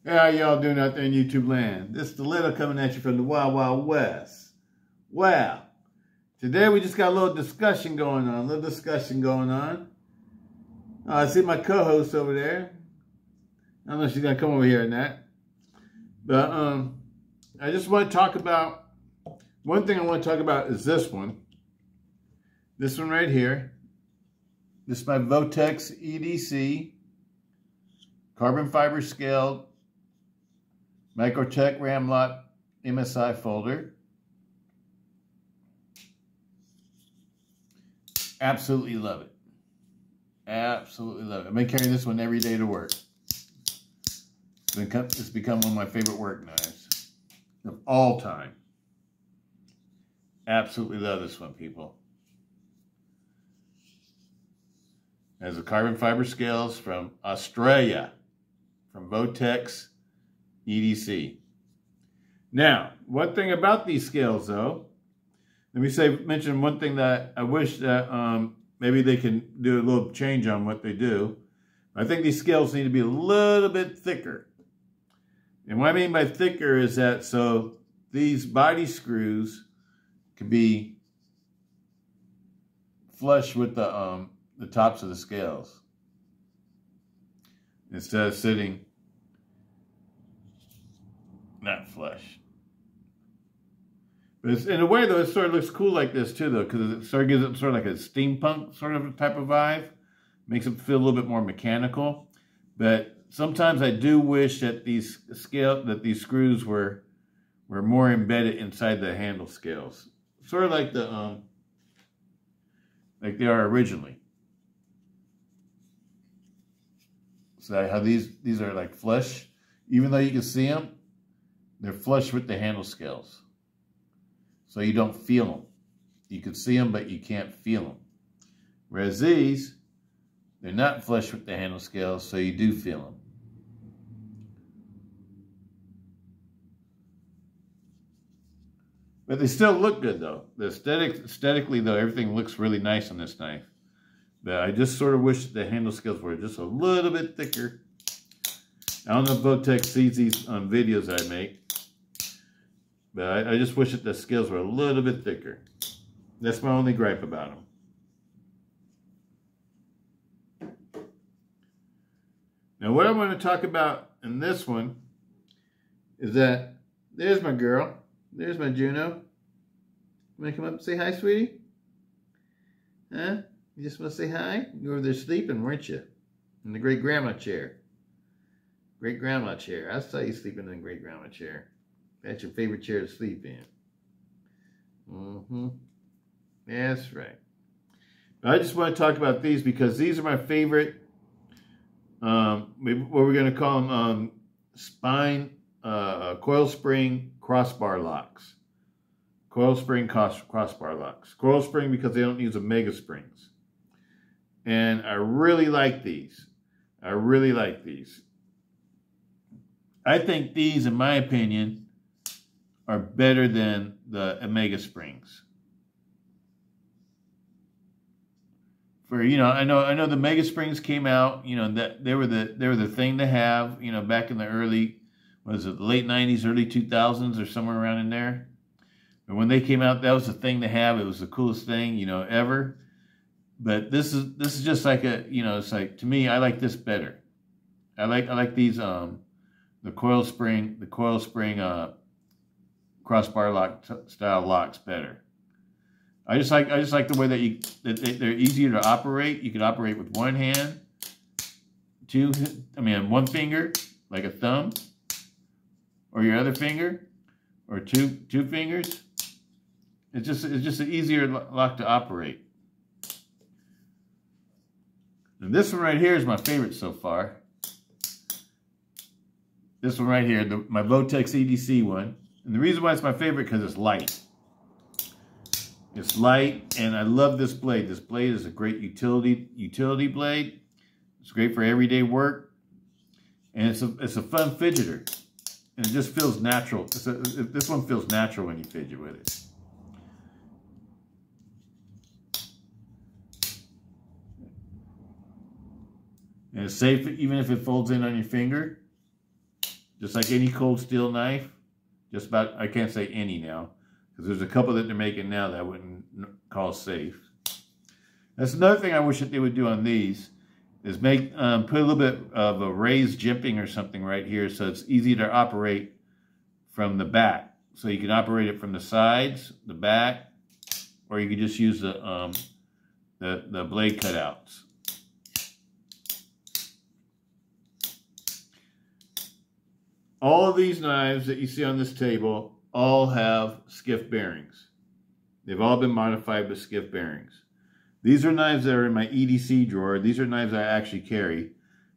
How y'all doing out there in YouTube land? This Stiletto coming at you from the Wild Wild West. Well, today we just got a little discussion going on. I see my co-host over there. I don't know if she's gonna come over here or not. But I just want to talk about, one thing I want to talk about is this one. This one right here. This is my Vortex EDC carbon fiber scaled Microtech RAM-LOK MSI folder. Absolutely love it. Absolutely love it. I've been carrying this one every day to work. It's become one of my favorite work knives of all time. Absolutely love this one, people. It has the carbon fiber scales from Australia, from Vortex EDC. Now, one thing about these scales, though, let me mention one thing that I wish that maybe they can do a little change on what they do. I think these scales need to be a little bit thicker. And what I mean by thicker is that so these body screws can be flush with the tops of the scales instead of sitting not flush. But it's, in a way, though, it sort of looks cool like this, too, though, because it sort of gives it sort of like a steampunk sort of type of vibe. Makes it feel a little bit more mechanical. But sometimes I do wish that these screws were more embedded inside the handle scales. Sort of like like they are originally. So how these are like flush. Even though you can see them, they're flush with the handle scales. So you don't feel them. You can see them, but you can't feel them. Whereas these, they're not flush with the handle scales, so you do feel them. But they still look good, though. Aesthetically, though, everything looks really nice on this knife. But I just sort of wish the handle scales were just a little bit thicker. I don't know if Vortex sees these videos I make. But I just wish that the scales were a little bit thicker. That's my only gripe about them. Now, what I want to talk about in this one is that there's my girl. There's my Juno. You want to come up and say hi, sweetie? Huh? You just want to say hi? You were over there sleeping, weren't you? In the great-grandma chair. Great-grandma chair. I saw you sleeping in the great-grandma chair. That's your favorite chair to sleep in. That's right. But I just want to talk about these because these are my favorite, what we're going to call them, coil spring crossbar locks. Coil spring crossbar locks. Coil spring because they don't use Omega springs. And I really like these. I really like these. I think these, in my opinion, are better than the Omega springs. For I know the Omega springs came out. That they were the thing to have. Back in the early, the late '90s, early 2000s, or somewhere around in there. And when they came out, that was the thing to have. It was the coolest thing ever. But this is just like it's like, to me, I like this better. I like these the coil spring Crossbar-Lock style locks better. I just like the way that they're easier to operate. You can operate with one hand, one finger, like a thumb, or your other finger, or two fingers. It's just an easier lock to operate. And this one right here is my favorite so far. This one right here, my Vortex EDC one. And the reason why it's my favorite because it's light. It's light, and I love this blade. This blade is a great utility blade. It's great for everyday work, and it's a fun fidgeter, and it just feels natural. This one feels natural when you fidget with it. And it's safe even if it folds in on your finger. just like any cold steel knife. Just about, I can't say any now, because there's a couple that they're making now that I wouldn't call safe. That's another thing I wish that they would do on these, is make put a little bit of a raised jimping or something right here, so it's easy to operate from the back. So you can operate it from the sides, the back, or you can just use the blade cutouts. All of these knives that you see on this table all have skiff bearings. They've all been modified with skiff bearings. These are knives that are in my EDC drawer. These are knives I actually carry.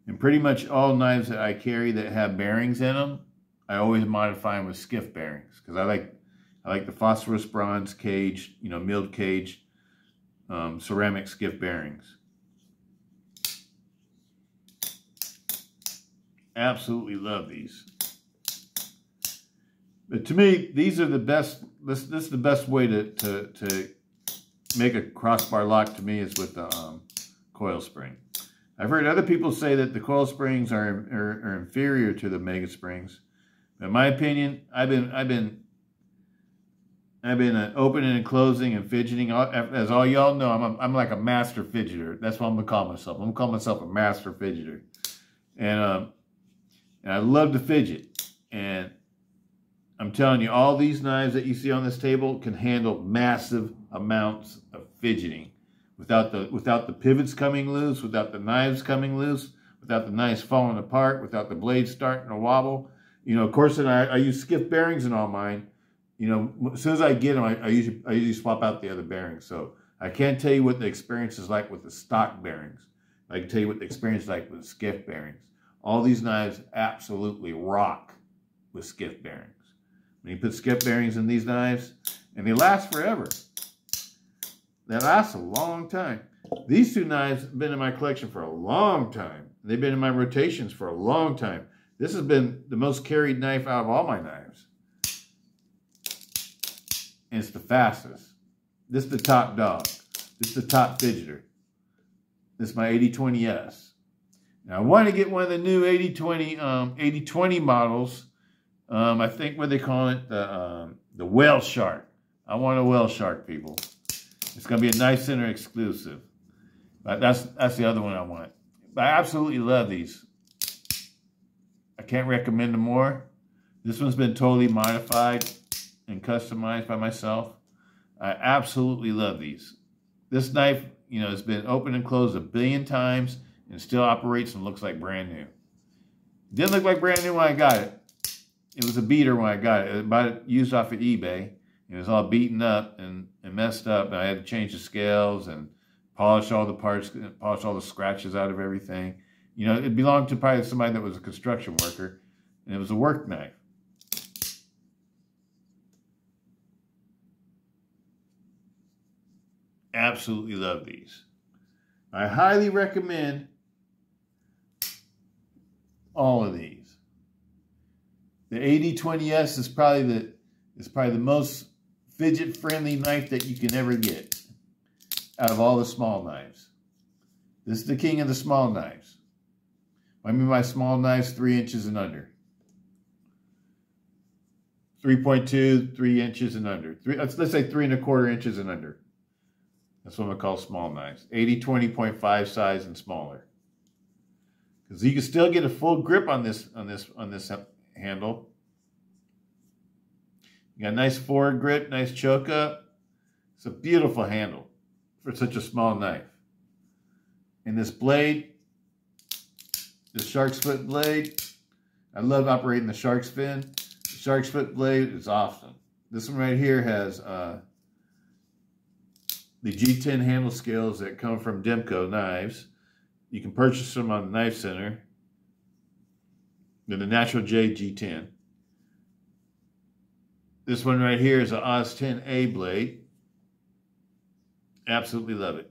And pretty much all knives that I carry that have bearings in them, I always modify them with skiff bearings. Because I like the phosphorus bronze cage, you know, milled cage, ceramic skiff bearings. Absolutely love these. But to me, these are the best. This is the best way to make a crossbar lock. To me, is with the coil spring. I've heard other people say that the coil springs are inferior to the mega springs. In my opinion, I've been opening and closing and fidgeting. As all y'all know, I'm like a master fidgeter. That's what I'm gonna call myself. I'm gonna call myself a master fidgeter, and I love to fidget. And I'm telling you, all these knives that you see on this table can handle massive amounts of fidgeting without the pivots coming loose, without the knives coming loose, without the knives falling apart, without the blades starting to wobble. You know, of course, and I use skiff bearings in all mine. You know, as soon as I get them, I usually swap out the other bearings. So I can't tell you what the experience is like with the stock bearings. I can tell you what the experience is like with the skiff bearings. All these knives absolutely rock with skiff bearings. When you put skiff bearings in these knives, and they last forever. They last a long time. These two knives have been in my collection for a long time. They've been in my rotations for a long time. This has been the most carried knife out of all my knives. And it's the fastest. This is the top dog. This is the top fidgeter. This is my 8020S. Now I want to get one of the new 8020 models. I think what they call it, the whale shark. I want a whale shark, people. It's going to be a Knife Center exclusive. But that's the other one I want. But I absolutely love these. I can't recommend them more. This one's been totally modified and customized by myself. I absolutely love these. This knife, you know, has been opened and closed 1 billion times and still operates and looks like brand new. It didn't look like brand new when I got it. It was a beater when I got it. I bought it used off of eBay. It was all beaten up and messed up. And I had to change the scales and polish all the parts, polish all the scratches out of everything. You know, it belonged to probably somebody that was a construction worker. And it was a work knife. Absolutely love these. I highly recommend all of these. The 8020S is probably the most fidget-friendly knife that you can ever get out of all the small knives. This is the king of the small knives. I mean by small knives, 3 inches and under. 3.2, 3 inches and under. Let's say 3 1/4 inches and under. That's what I'm gonna call small knives. 80-20.5 size and smaller. Because you can still get a full grip on this handle. You got a nice forward grip, nice choke up. It's a beautiful handle for such a small knife. And this blade, this shark's foot blade, I love operating the shark's fin. The shark's foot blade is awesome. This one right here has the G10 handle scales that come from Demco Knives. You can purchase them on the Knife Center. They're the Natural J G10. This one right here is an Oz 10A blade. Absolutely love it.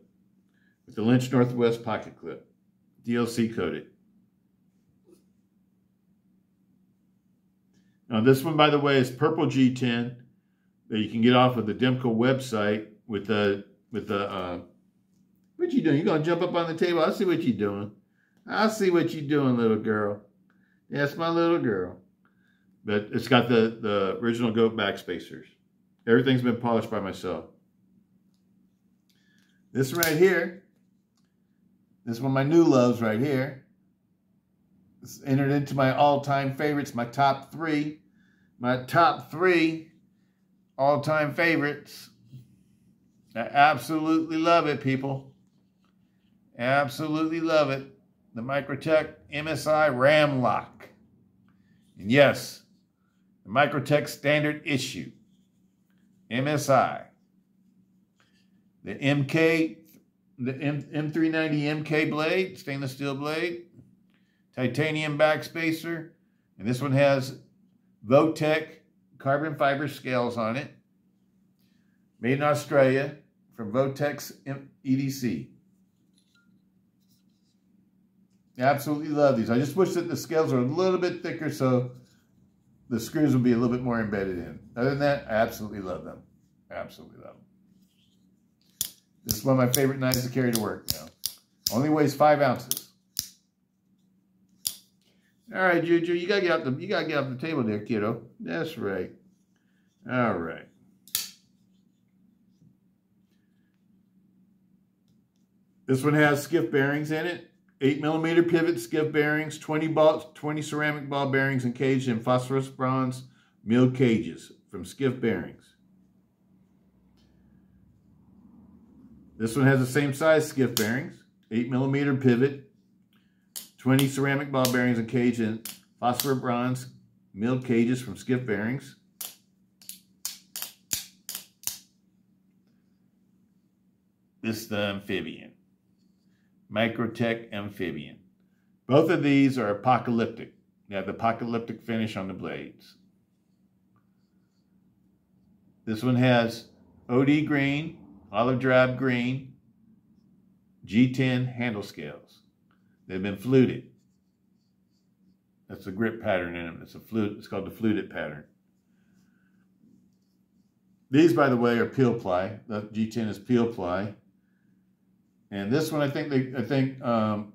With the Lynch Northwest pocket clip. DLC coated. Now this one, by the way, is purple G10 that you can get off of the Demco website with the what you doing? You gonna jump up on the table? I see what you're doing. I see what you're doing, little girl. That's my little girl. But it's got the original goat backspacers. Everything's been polished by myself. This right here, this is one of my new loves right here. It's entered into my all-time favorites, my top three. My top three all-time favorites. I absolutely love it, people. Absolutely love it. The Microtech MSI RAM-LOK. And yes, the Microtech Standard Issue. MSI. The MK, the M390 MK blade, stainless steel blade. Titanium backspacer. And this one has Votech carbon fiber scales on it. Made in Australia from Votech's EDC. Absolutely love these. I just wish that the scales were a little bit thicker so the screws would be a little bit more embedded in. Other than that, I absolutely love them. Absolutely love them. This is one of my favorite knives to carry to work now. Only weighs 5 ounces. All right, Juju, you gotta get off the table there, kiddo. That's right. All right. This one has skiff bearings in it. 8mm pivot skiff bearings, 20 ceramic ball bearings encaged in phosphorus bronze milled cages from skiff bearings. This one has the same size skiff bearings, 8mm pivot, 20 ceramic ball bearings encaged in phosphorus bronze milled cages from skiff bearings. This is the amphibian. Microtech Amphibian. Both of these are apocalyptic. They have the apocalyptic finish on the blades. This one has OD green, olive drab green, G10 handle scales. They've been fluted. That's the grip pattern in them. It's called the fluted pattern. These, by the way, are peel ply. The G10 is peel ply. And this one, I think John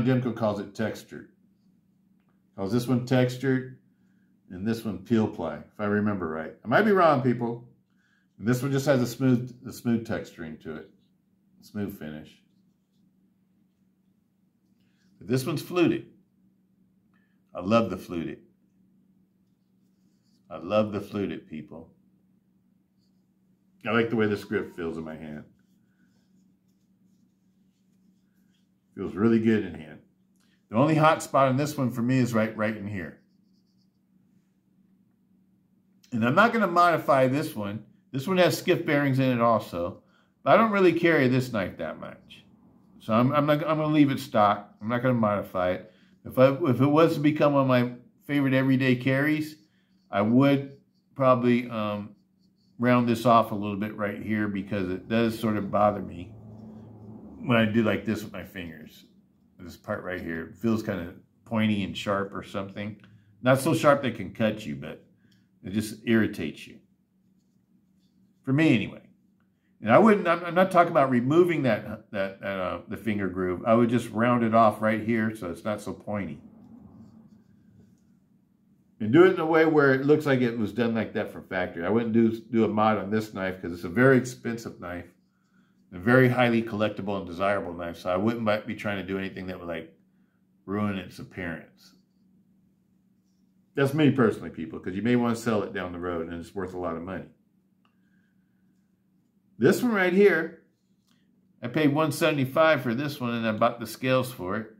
Dimko calls it textured. Calls this one textured, and this one peel ply, if I remember right. I might be wrong, people. And this one just has a smooth texturing to it, smooth finish. But this one's fluted. I love the fluted. I love the fluted, people. I like the way this grip feels in my hand. Feels really good in hand. The only hot spot on this one for me is right in here. And I'm not going to modify this one. This one has skiff bearings in it also. But I don't really carry this knife that much. So I'm going to leave it stock. I'm not going to modify it. If it was to become one of my favorite everyday carries, I would probably round this off a little bit right here because it does sort of bother me when I do like this with my fingers. This part right here, it feels kind of pointy and sharp or something. Not so sharp that it can cut you, but it just irritates you. For me anyway. And I'm not talking about removing the finger groove. I would just round it off right here so it's not so pointy. And do it in a way where it looks like it was done like that from factory. I wouldn't do a mod on this knife because it's a very expensive knife. A very highly collectible and desirable knife, so I wouldn't be trying to do anything that would like ruin its appearance. That's me personally, people, because you may want to sell it down the road and it's worth a lot of money. This one right here, I paid $175 for this one and I bought the scales for it.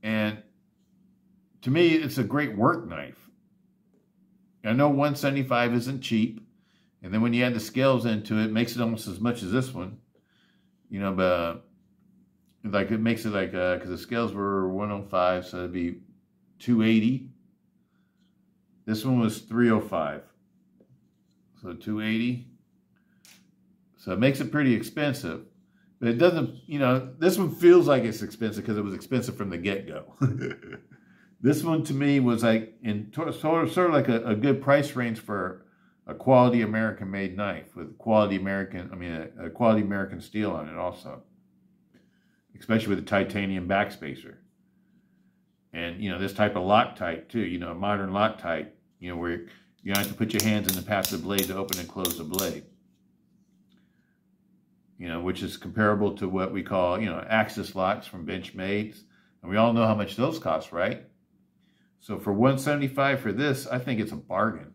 And to me, it's a great work knife. I know $175 isn't cheap. And then when you add the scales into it, it makes it almost as much as this one. You know, but like it makes it like, because the scales were 105, so it'd be 280. This one was 305. So 280. So it makes it pretty expensive. But it doesn't, you know, this one feels like it's expensive because it was expensive from the get-go. This one to me was like, sort of like a good price range for a quality American-made knife with quality a quality American steel on it also. Especially with the titanium backspacer. And, you know, this type of Loctite too, you know, a modern Loctite, you know, where you don't have to put your hands in the path of the blade to open and close the blade. You know, which is comparable to what we call, you know, Axis locks from Benchmade's. And we all know how much those cost, right? So for $175 for this, I think it's a bargain.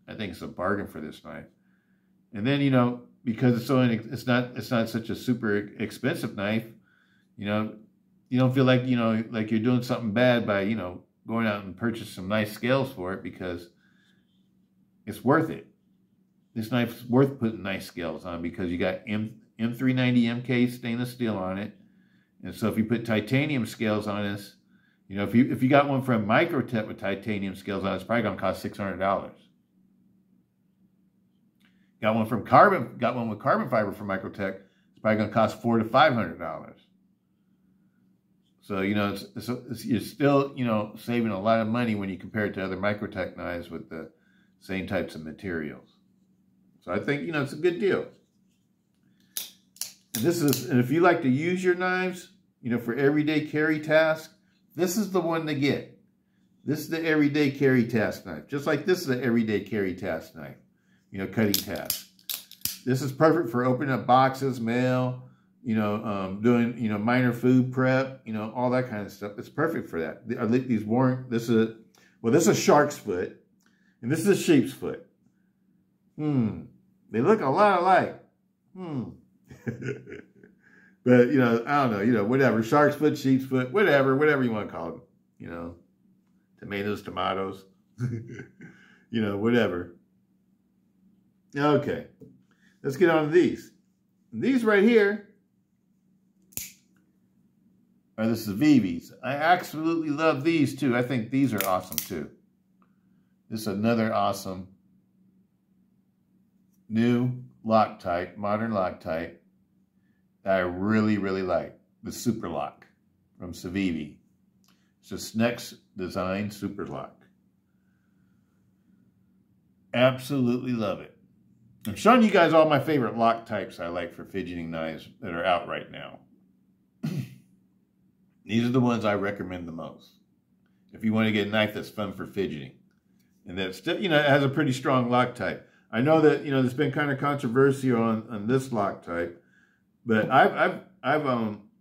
I think it's a bargain for this knife. And then, you know, because it's not such a super expensive knife, you know, you don't feel like, you know, like you're doing something bad by, you know, going out and purchase some nice scales for it, because it's worth it. This knife's worth putting nice scales on, because you got M390 MK stainless steel on it. And so if you put titanium scales on this, you know, if you got one from Microtech with titanium scales on it, it's probably going to cost $600. Got one with carbon fiber from Microtech, it's probably going to cost $400 to $500. So, you know, you're still, you know, saving a lot of money when you compare it to other Microtech knives with the same types of materials. So I think, you know, it's a good deal. And if you like to use your knives, you know, for everyday carry task, this is the one to get. This is the everyday carry task knife. Just like this is an everyday carry task knife, you know, cutting task. This is perfect for opening up boxes, mail, you know, doing, you know, minor food prep, you know, all that kind of stuff. It's perfect for that. This is a shark's foot, and this is a sheep's foot. They look a lot alike. But, you know, I don't know, you know, whatever. Shark's foot, sheep's foot, whatever you want to call them. You know, tomatoes, you know, whatever. Okay, let's get on to these. These right here are the Civivis. I absolutely love these too. I think these are awesome too. This is another awesome new Loctite, modern Loctite, that I really, really like. The Super Lock from Civivi. It's a Snex design Super Lock. Absolutely love it. I'm showing you guys all my favorite lock types I like for fidgeting knives that are out right now. These are the ones I recommend the most. If you want to get a knife that's fun for fidgeting. And that still, you know, it has a pretty strong lock type. I know that, you know, there's been kind of controversy on this lock type. But I've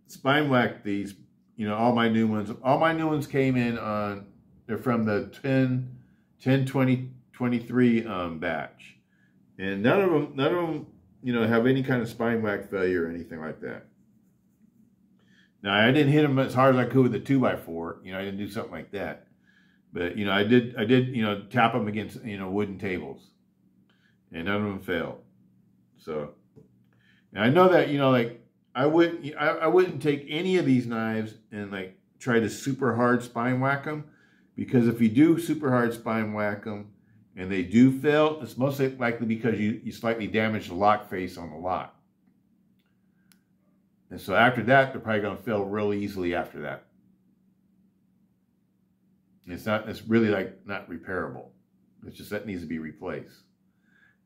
spine whacked these, you know, all my new ones. All my new ones came in on, they're from the 2023 batch. And none of them, you know, have any kind of spine whack failure or anything like that. Now, I didn't hit them as hard as I could with the 2x4. You know, I didn't do something like that. But, you know, I did, you know, tap them against, you know, wooden tables. And none of them failed. So, and I know that, you know, like, I wouldn't take any of these knives and, like, try to super hard spine whack them. Because if you do super hard spine whack them and they do fail, it's most likely because you slightly damage the lock face on the lock. And so after that, they're probably going to fail real easily after that. It's really, like, not repairable. It's just that needs to be replaced.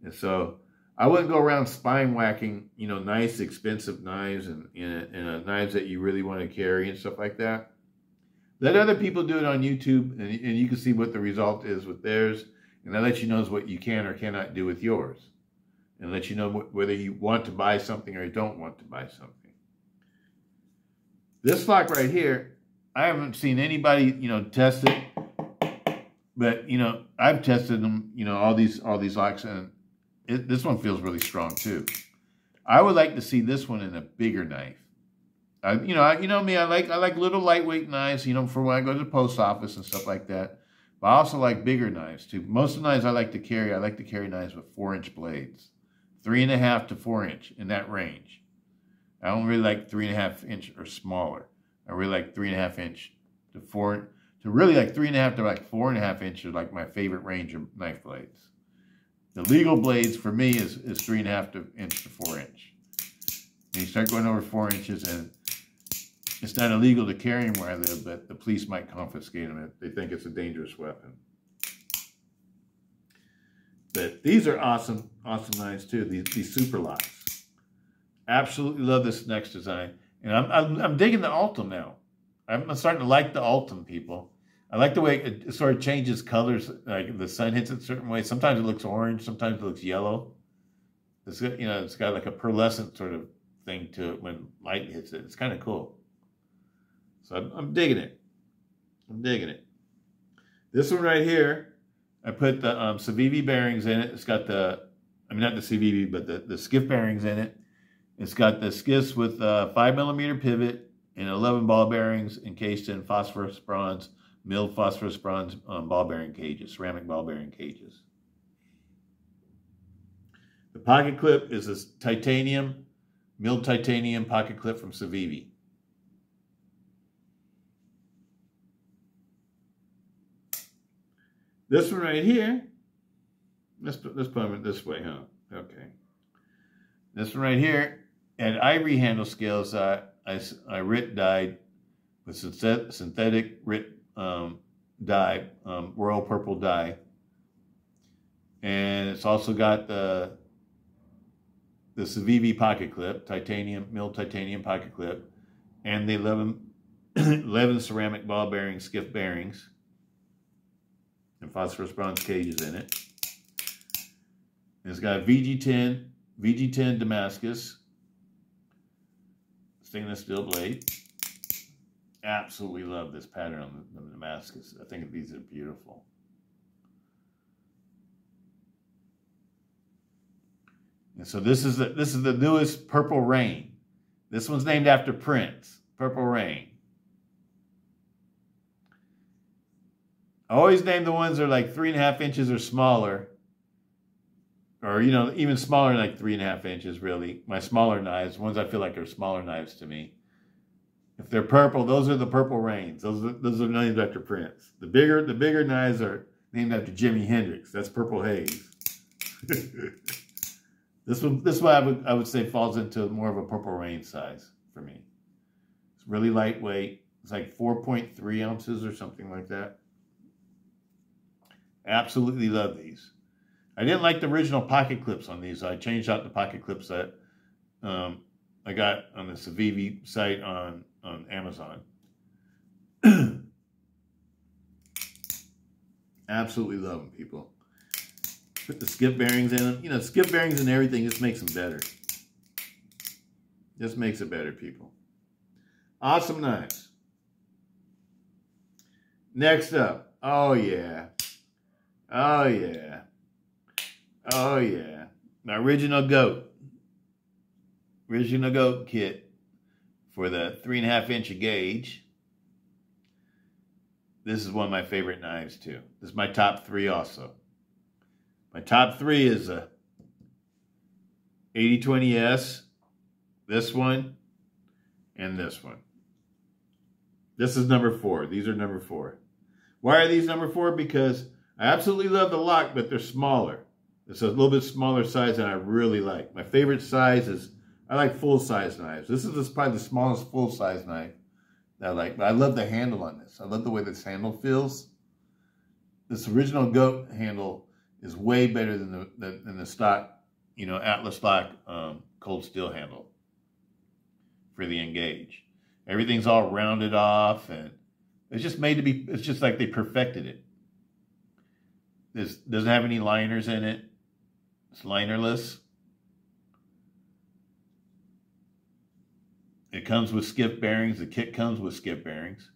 And so I wouldn't go around spine whacking, you know, nice, expensive knives and knives that you really want to carry and stuff like that. Let other people do it on YouTube, and you can see what the result is with theirs. And that lets you know what you can or cannot do with yours. And let you know whether you want to buy something or you don't want to buy something. This lock right here, I haven't seen anybody, you know, test it. But, you know, I've tested them, you know, all these locks, and this one feels really strong too. I would like to see this one in a bigger knife. You know me, I like little lightweight knives, you know, for when I go to the post office and stuff like that. But I also like bigger knives too. Most of the knives I like to carry knives with 4-inch blades. 3.5 to 4 inch, in that range. I don't really like 3.5 inch or smaller. I really like 3.5 inch to 4, to really like 3.5 to like 4.5 inch is like my favorite range of knife blades. The legal blades for me is 3.5 inch to 4 inch. And you start going over 4 inches, and it's not illegal to carry them where I live, but the police might confiscate them if they think it's a dangerous weapon. But these are awesome, awesome knives too. These Super Locks. Absolutely love this next design, and I'm digging the Altum now. I'm starting to like the Ultim, people. I like the way it sort of changes colors. Like the sun hits it a certain way. Sometimes it looks orange. Sometimes it looks yellow. It's got, it's got like a pearlescent sort of thing to it when light hits it. It's kind of cool. So I'm digging it. I'm digging it. This one right here, I put the Civivi bearings in it. It's got not the Civivi, but the skiff bearings in it. It's got the skiffs with 5mm pivot and 11 ball bearings encased in phosphorus bronze, milled phosphorus bronze ball bearing cages, ceramic ball bearing cages. The pocket clip is a titanium, milled titanium pocket clip from Civivi. This one right here, let's put them this way, huh? Okay. This one right here, at ivory handle scales, I RIT dyed with synthetic RIT dye, royal purple dye. And it's also got the Civivi pocket clip, milled titanium pocket clip, and the 11 ceramic ball bearing skiff bearings and phosphorus bronze cages in it. And it's got VG10 Damascus stainless steel blade. Absolutely love this pattern on the Damascus. I think these are beautiful. And so this is the newest Purple Rain. This one's named after Prince. Purple Rain. I always name the ones that are like 3.5 inches or smaller. Or, even smaller than like 3.5 inches, really. My smaller knives, ones I feel like are smaller knives to me. If they're purple, those are the Purple Rains. Those are named after Prince. The bigger knives are named after Jimi Hendrix. That's Purple Haze. This one I would say falls into more of a Purple Rain size for me. It's really lightweight. It's like 4.3 ounces or something like that. Absolutely love these. I didn't like the original pocket clips on these, so I changed out the pocket clips that I got on the Civivi site on Amazon. Absolutely love them, people. Put the skip bearings in them. Skip bearings and everything just makes them better. Just makes it better, people. Awesome knives. Next up. Oh, yeah. Oh, yeah. Oh, yeah. My original goat. Original goat kit for the 3.5 inch gauge. This is one of my favorite knives, too. This is my top 3 also. My top 3 is a 8020S, this one, and this one. This is number 4. These are number 4. Why are these number 4? Because I absolutely love the lock, but they're smaller. It's a little bit smaller size than I really like. My favorite size is, I like full-size knives. This is probably the smallest full-size knife that I like. But I love the handle on this. I love the way this handle feels. This original goat handle is way better than the stock, Atlas Lock cold steel handle for the Engage. Everything's all rounded off, and it's just made to be. It's just like they perfected it. This doesn't have any liners in it. It's linerless. It comes with skip bearings. The kit comes with skip bearings,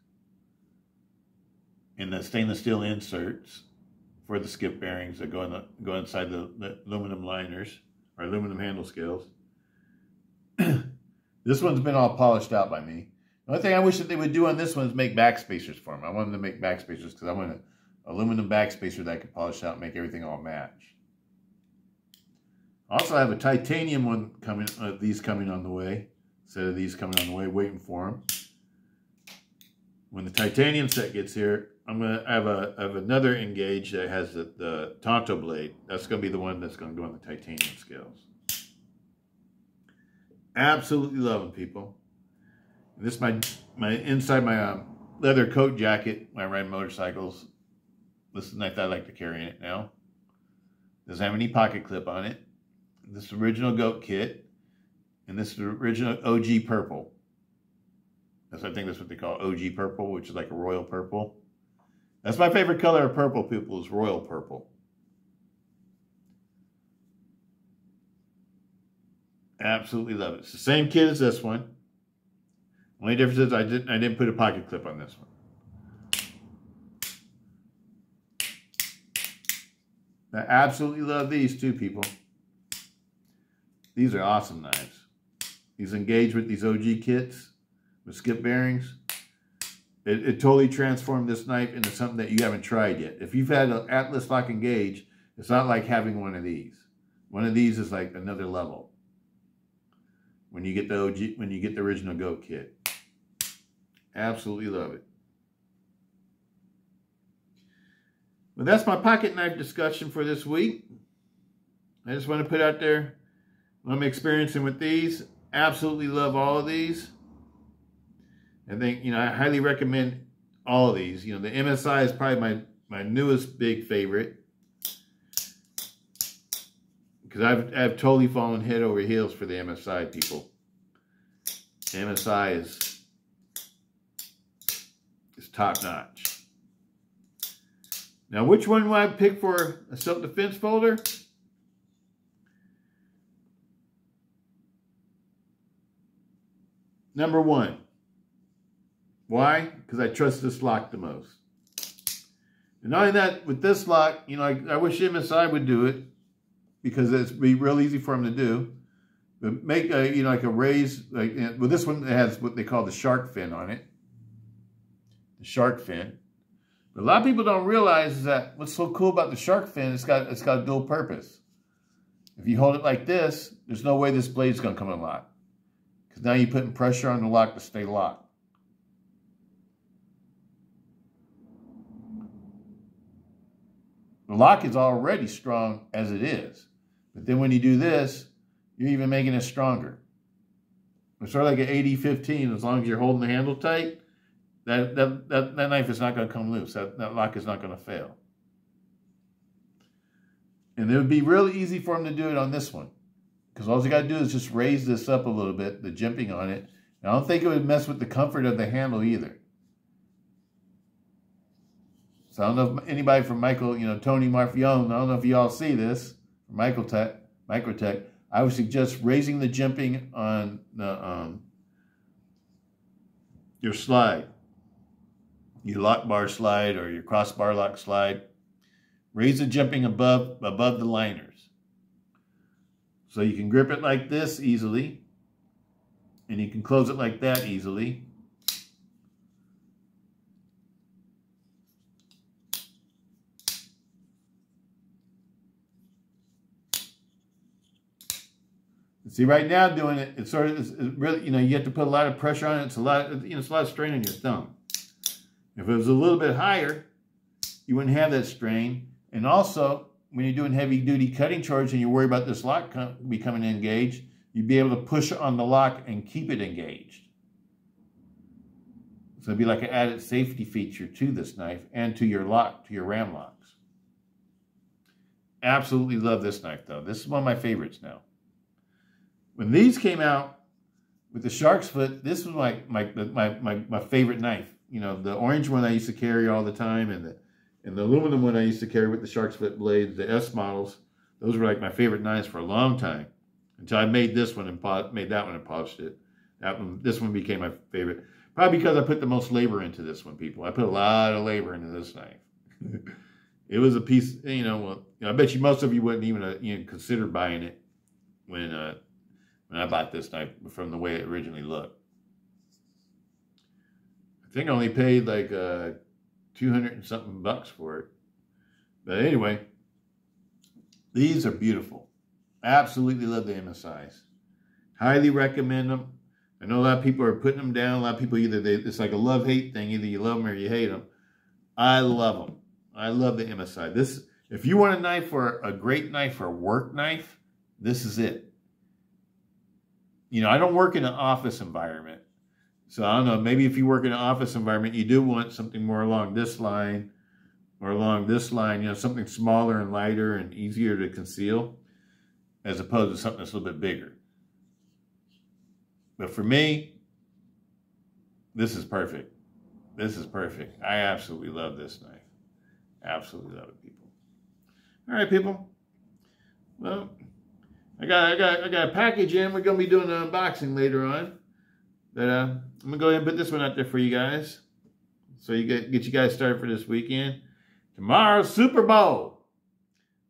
and the stainless steel inserts for the skip bearings that go inside the aluminum liners or aluminum handle scales. This one's been all polished out by me. The only thing I wish that they would do on this one is make backspacers for them. I want them to make backspacers because I want an aluminum backspacer that I can polish out and make everything all match. Also, I have a titanium one coming. These coming on the way instead of these coming on the way. Waiting for them. When the titanium set gets here, I have another Engage that has the Tonto blade. That's going to be the one that's going to go on the titanium scales. Absolutely love them, people. And this is my inside my leather coat jacket when I ride motorcycles. This is the knife that I like to carry in it now. Doesn't have any pocket clip on it. This is the original goat kit, and this is the original OG purple. I think that's what they call OG purple, which is like a royal purple. That's my favorite color of purple, people, is royal purple. Absolutely love it. It's the same kit as this one. Only difference is I didn't put a pocket clip on this one. I absolutely love these too, people. These are awesome knives. These engage with these OG kits with skip bearings. It totally transformed this knife into something that you haven't tried yet. If you've had an Atlas lock engage, it's not like having one of these. One of these is like another level. When you get the OG, when you get the original goat kit. Absolutely love it. Well, that's my pocket knife discussion for this week. I just want to put out there what I'm experiencing with these. Absolutely love all of these. I think, I highly recommend all of these. The MSI is probably my newest big favorite. Because I've totally fallen head over heels for the MSI, people. The MSI is top notch. Now, which one would I pick for a self-defense folder? Number 1. Why? Because I trust this lock the most. And not only that, with this lock, I wish MSI would do it, because it'd be real easy for them to do. But make like a raise, well, this one has what they call the shark fin on it. The shark fin. But a lot of people don't realize is that what's so cool about the shark fin, it's got a dual purpose. If you hold it like this, there's no way this blade's gonna come unlocked. Because now you're putting pressure on the lock to stay locked. The lock is already strong as it is. But then when you do this, you're even making it stronger. It's sort of like an 80-15. As long as you're holding the handle tight, that knife is not going to come loose. That lock is not going to fail. And it would be really easy for them to do it on this one. Because all you got to do is just raise this up a little bit, the jimping on it. And I don't think it would mess with the comfort of the handle either. So I don't know if anybody from Tony Marfione, I don't know if you all see this, from Microtech. I would suggest raising the jimping on the your slide, your lock bar slide or your crossbar-lock slide. Raise the jimping above the liners. So you can grip it like this easily, and you can close it like that easily. See, right now doing it, it's sort of, it's really, you have to put a lot of pressure on it. It's a lot, it's a lot of strain on your thumb. If it was a little bit higher, you wouldn't have that strain. And also, when you're doing heavy duty cutting chores and you're worried about this lock becoming engaged, you'd be able to push on the lock and keep it engaged. So it'd be like an added safety feature to this knife and to your lock, to your RAM-LOKs. Absolutely love this knife though. This is one of my favorites now. When these came out with the shark's foot, this was my favorite knife. The orange one I used to carry all the time, and the aluminum one I used to carry with the shark's foot blades, the S models. Those were like my favorite knives for a long time, until I made this one and made that one and polished it. This one became my favorite, probably because I put the most labor into this one. People, I put a lot of labor into this knife. It was a piece. Well, I bet you most of you wouldn't even consider buying it when I bought this knife from the way it originally looked. I think I only paid like 200 and something bucks for it. But anyway, these are beautiful. Absolutely love the MSIs. Highly recommend them. I know a lot of people are putting them down. A lot of people it's like a love-hate thing. Either you love them or you hate them. I love them. I love the MSI. If you want a knife for a great knife for a work knife, this is it. I don't work in an office environment. So I don't know, maybe if you work in an office environment, you do want something more along this line or along this line, something smaller and lighter and easier to conceal as opposed to something that's a little bit bigger. But for me, this is perfect. This is perfect. I absolutely love this knife. Absolutely love it, people. All right, people. Well, I got a package in. We're gonna be doing an unboxing later on. But I'm gonna go ahead and put this one out there for you guys, so you get you guys started for this weekend. Tomorrow's Super Bowl.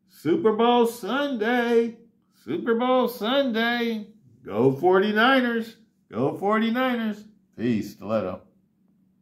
Super Bowl Sunday. Super Bowl Sunday. Go 49ers. Go 49ers. Peace, Stiletto.